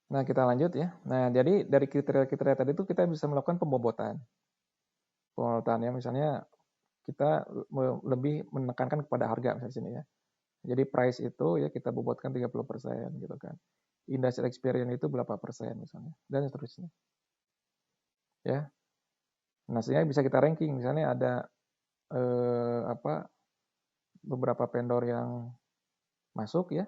Nah, kita lanjut ya. Nah, jadi dari kriteria-kriteria tadi itu kita bisa melakukan pembobotan. Pembobotan ya, misalnya kita lebih menekankan kepada harga misalnya sini ya. Jadi price itu ya kita bobotkan 30% gitu kan. Industrial experience itu berapa persen misalnya, dan seterusnya. Ya. Nah, sehingga bisa kita ranking, misalnya ada beberapa vendor yang masuk ya,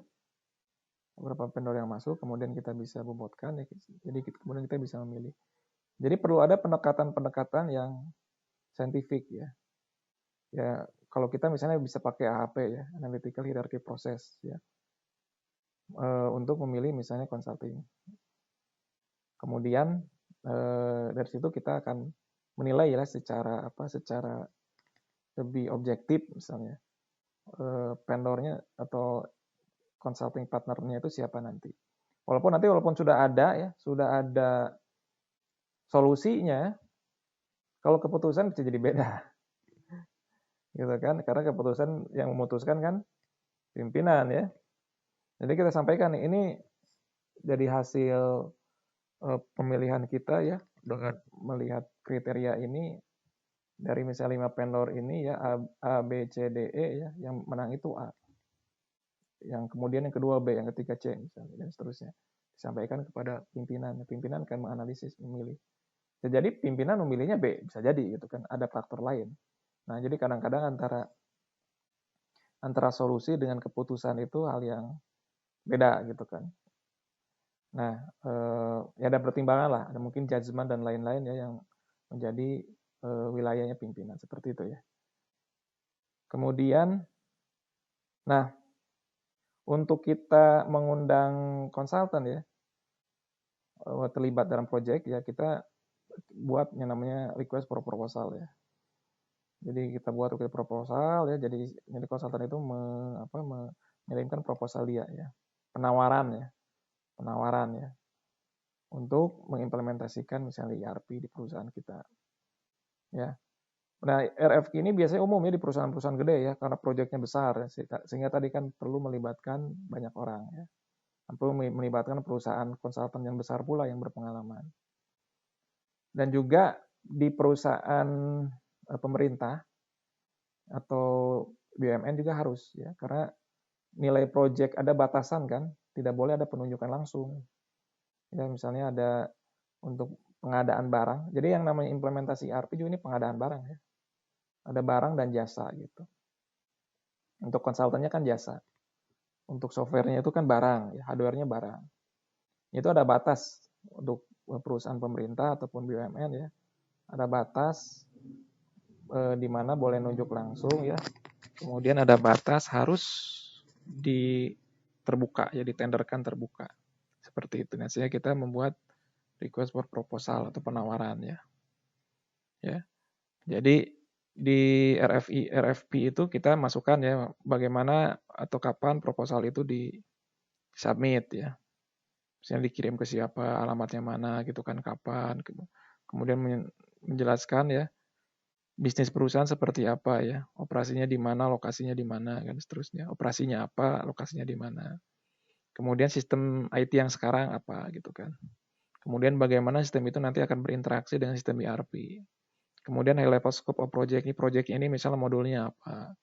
beberapa vendor yang masuk, kemudian kita bisa bobotkan ya. Jadi kemudian kita bisa memilih. Jadi perlu ada pendekatan-pendekatan yang saintifik ya. Ya, kalau kita misalnya bisa pakai AHP ya, Analytical Hierarchy Process ya, untuk memilih misalnya consulting. Kemudian dari situ kita akan menilai ya secara lebih objektif misalnya vendornya atau consulting partnernya itu siapa nanti. Walaupun sudah ada solusinya, kalau keputusan bisa jadi beda, gitu kan? Karena keputusan yang memutuskan kan pimpinan ya. Jadi kita sampaikan nih, ini dari hasil pemilihan kita ya, dengan melihat kriteria ini, dari misalnya 5 vendor ini ya, A, B, C, D, E ya, yang menang itu A. Yang kemudian yang kedua B, yang ketiga C misalnya, dan seterusnya. Disampaikan kepada pimpinan. Pimpinan akan menganalisis, memilih. Bisa jadi pimpinan memilihnya B, bisa jadi gitu kan, ada faktor lain. Nah, jadi kadang-kadang antara solusi dengan keputusan itu hal yang beda gitu kan. Nah, ya ada pertimbangan lah, ada mungkin judgement dan lain-lain ya yang menjadi wilayahnya pimpinan, seperti itu ya. Kemudian, nah untuk kita mengundang konsultan ya, terlibat dalam proyek ya, kita buat yang namanya request for proposal ya. Jadi kita buat request proposal ya, jadi konsultan itu mengirimkan proposal dia ya, penawaran ya, untuk mengimplementasikan misalnya ERP di perusahaan kita ya. Nah, RFQ ini biasanya umum ya di perusahaan-perusahaan gede ya, karena proyeknya besar, sehingga tadi kan perlu melibatkan banyak orang ya. Perlu melibatkan perusahaan konsultan yang besar pula yang berpengalaman. Dan juga di perusahaan pemerintah atau BUMN juga harus ya, karena nilai proyek ada batasan kan, tidak boleh ada penunjukan langsung. Ya, misalnya ada untuk pengadaan barang. Jadi yang namanya implementasi ERP juga ini pengadaan barang ya. Ada barang dan jasa gitu. Untuk konsultannya kan jasa. Untuk softwarenya itu kan barang, ya, hardwarenya barang. Itu ada batas untuk perusahaan pemerintah ataupun BUMN ya. Ada batas di mana boleh nunjuk langsung ya. Kemudian ada batas harus terbuka ya, ditenderkan terbuka. Seperti itu. Nah, sehingga kita membuat request for proposal atau penawaran ya. Ya. Jadi di RFP itu kita masukkan ya bagaimana atau kapan proposal itu di submit ya. Misalnya dikirim ke siapa, alamatnya mana gitu kan, kapan. Kemudian menjelaskan ya bisnis perusahaan seperti apa ya, operasinya di mana, lokasinya di mana kan seterusnya. Operasinya apa, lokasinya di mana. Kemudian sistem IT yang sekarang apa gitu kan. Kemudian bagaimana sistem itu nanti akan berinteraksi dengan sistem ERP. Kemudian high level scope of project ini misalnya modulnya apa.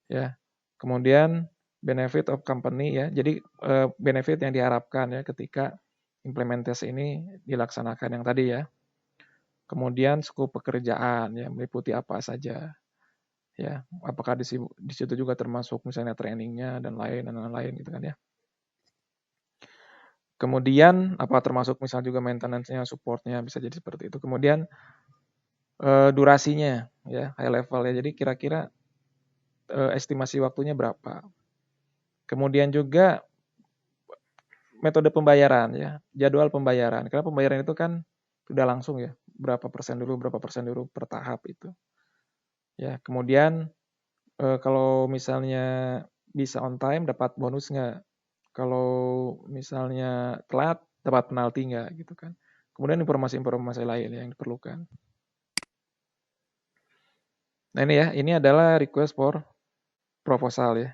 Ya. Kemudian benefit of company ya. Jadi benefit yang diharapkan ya ketika implementasi ini dilaksanakan yang tadi ya. Kemudian skop pekerjaan ya, meliputi apa saja. Ya, apakah di situ juga termasuk misalnya trainingnya dan lain gitu kan ya. Kemudian apa termasuk misalnya juga maintenance-nya, supportnya bisa jadi seperti itu. Kemudian durasinya ya, high level ya. Jadi kira-kira estimasi waktunya berapa. Kemudian juga metode pembayaran ya, jadwal pembayaran. Karena pembayaran itu kan sudah langsung ya, berapa persen dulu per tahap itu. Ya, kemudian kalau misalnya bisa on time dapat bonus nggak? Kalau misalnya telat dapat penalti nggak gitu kan? Kemudian informasi-informasi lain yang diperlukan. Nah ini ya, ini adalah request for proposal ya.